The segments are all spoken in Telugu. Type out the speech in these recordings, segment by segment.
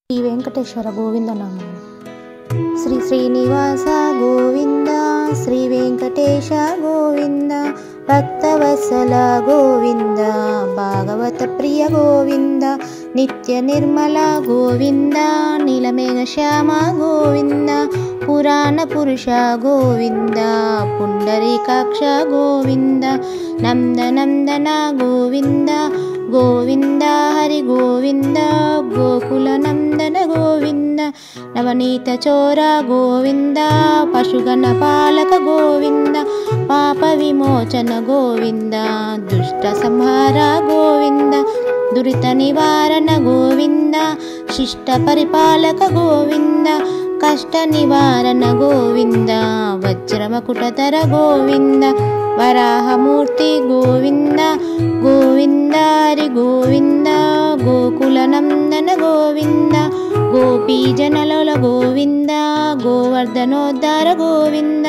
శ్రీ వెంకటేశ్వర గోవింద నామం. శ్రీ శ్రీనివాస గోవింద, శ్రీ వెంకటేశ గోవింద, భక్తవత్సల గోవింద, భాగవత ప్రియ గోవింద, నిత్య నిర్మల గోవింద, నీలమేఘ శ్యామ గోవింద, పురాణ పురుష గోవింద, పుండరీకాక్ష గోవింద, నందనందన గోవింద, గోవింద హరి గోవింద, గోకుల నందన గోవింద, నవనీత చోర గోవింద, పశుగణ పాలక గోవింద, పాప విమోచన గోవింద, దుష్ట సంహార గోవింద, దురిత నివారణ గోవింద, శిష్ట పరిపాలక గోవింద, కష్ట నివారణ గోవింద, వజ్రమకుటధర గోవింద, వరాహమూర్తి గోవింద, గోవింద హరి గోవింద, గోకుల నందన గోవింద, గోపీజనలోల గోవింద, గోవర్ధనోద్ధార గోవింద,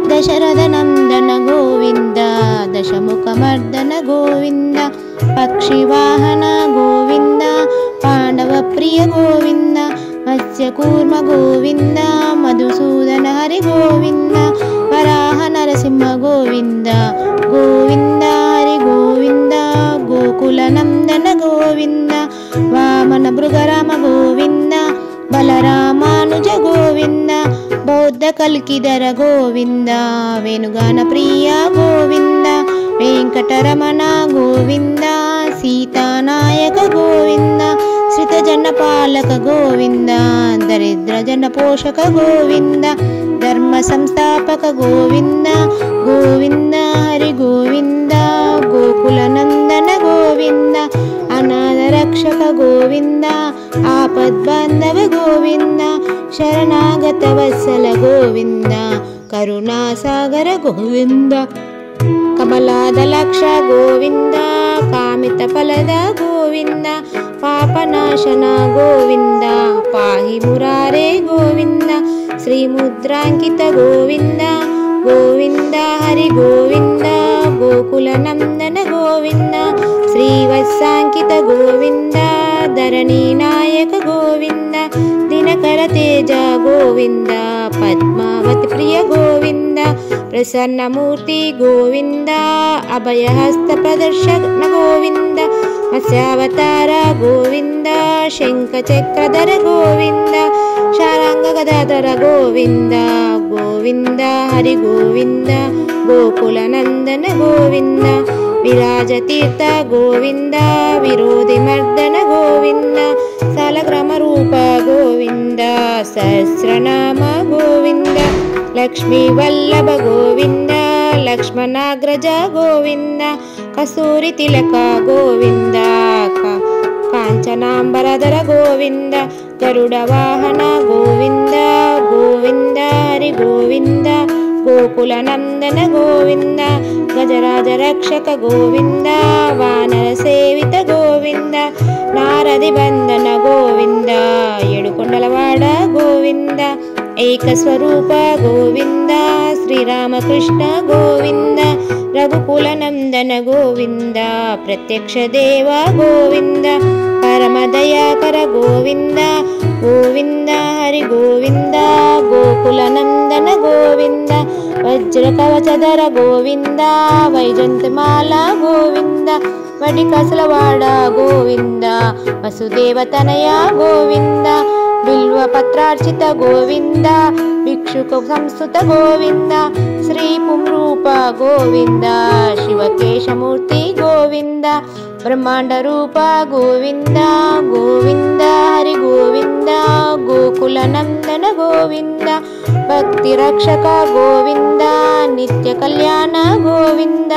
దశరథ నందన గోవింద, దశముఖమర్దన గోవింద, పక్షివాహన గోవింద, పాండవ ప్రియ గోవింద, మత్స్యకూర్మ గోవింద, మధుసూదన హరి గోవింద, వరాహ నరసింహ గోవింద, గోవింద హరి గోవింద, గోకుల నందన గోవింద, వామన భృగరామ గోవింద, బలరామానుజ గోవింద, బౌద్ధ కల్కిధర గోవింద, వేణుగాన ప్రియ గోవింద, వెంకటరమణ గోవింద, సీతానాయక గోవింద, శ్రితజన పాలక గోవింద, దరిద్ర జన పోషక గోవింద, ధర్మ సంస్థాపక గోవింద, గోవింద హరి గోవింద, గోకుల నందన గోవింద, అనాథ రక్షక గోవింద, ఆపద్బాంధవ గోవింద, శరణాగత వత్సల గోవింద, కరుణాసాగర గోవింద, కమలాదలక్ష గోవింద, కామిత ఫలద గోవింద, పాపనాశన గోవింద, పాహి మురారే గోవింద, శ్రీముద్రాంకిత గోవింద, గోవింద హరి గోవింద, గోకుల నందన గోవింద, శ్రీవత్సాంకిత గోవింద, ధరణీ నాయక గోవింద, దినకర తేజ గోవింద, పద్మావతి ప్రియ గోవింద, ప్రసన్నమూర్తి గోవింద, అభయహస్త ప్రదర్శన గోవింద, మత్స్యావతార గోవింద, శంఖచక్రధర గోవింద, శారంగ గదాధర గోవింద, గోవింద హరి గోవింద, గోకుల నందన గోవింద, విరాజతీర్థ గోవింద, విరోధి మర్దన గోవింద, సాలగ్రామ రూప గోవింద, సహస్రనామ గోవింద, లక్ష్మీ వల్లభ గోవింద, లక్ష్మణాగ్రజ గోవింద, కస్తూరి తిలక గోవింద, కాంచనాంబరధర గోవింద, గరుడ వాహన గోవింద, గోవింద హరి గోవింద, గోకుల నందన గోవింద, గజరాజ రక్షక గోవింద, వానర సేవిత గోవింద, నారది బంధన గోవింద, ఏడుకొండలవాడ గోవింద, ఏకస్వరూప గోవింద, శ్రీరామకృష్ణ గోవింద, రఘుకుల నందన గోవింద, ప్రత్యక్ష దేవ గోవింద, పరమదయాకర గోవింద, గోవింద హరి గోవింద, గోకుల నందన గోవింద, వజ్ర కవచధర గోవింద, వైజంతిమాల గోవింద, వడి కసలవాడ గోవింద, వసుదేవ తనయ గోవింద, బిల్వ పత్రార్చిత గోవింద, భిక్షుక సంస్థుత గోవింద, శ్రీ పుంరూప గోవింద, శివకేశమూర్తి గోవింద, బ్రహ్మాండ రూప గోవింద, గోవింద హరి గోవింద, గోకుల నందన గోవింద, భక్తి రక్షక గోవింద, నిత్య కళ్యాణ గోవింద,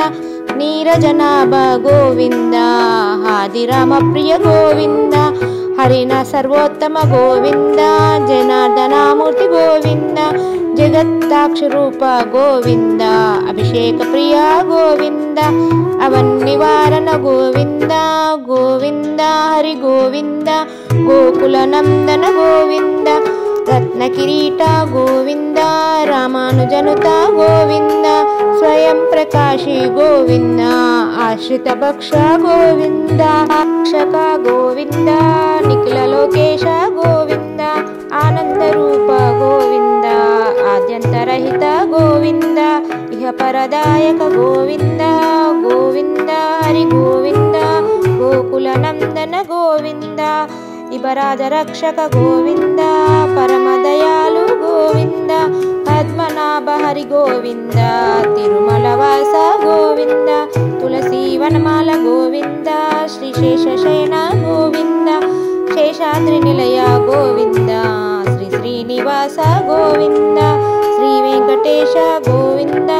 నీరజనాభ గోవింద, హాదిరామ ప్రియ గోవింద, హరిణ సర్వోత్తమ గోవింద, జనార్దనామూర్తి గోవింద, జగత్తాక్ష రూప గోవింద, అభిషేక ప్రియ గోవింద, అవన్నివారణ గోవింద, గోవింద హరి గోవింద, గోకుల నందన గోవింద, రత్న కిరీట గోవింద, రామానుజనుత గోవింద, స్వయం ప్రకాశి గోవింద, ఆశ్రిత భక్ష గోవింద, రక్షక గోవింద, నిఖిల లోకేశ గోవింద. रूप गोविंद आद्यन्तरहित गोविंद इह परदायक गोविंद गोविंद हरि गोविंद गोकुलनंदन गोविंद इबराज रक्षक गोविंद परमदयालु गोविंद पद्मनाभ हरि गोविंद तिरुमलवास गोविंद तुलसी वनमाल गोविंद श्री शेषशयन गोविंद शेषाद्रि निलय गोविंद श्री श्रीनिवास गोविंद श्री वेंकटेश गोविंद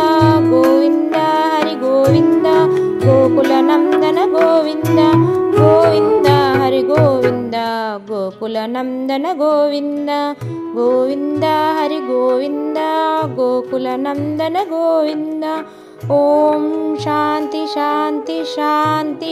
गोविंद हरि गोविंद गोकुलनंदन गोविंद गोविंद हरि गोविंद गोकुलनंदन गोविंद गोविंद हरि गोविंद गोकुलनंदन गोविंद। ओम शांति शांति शांति।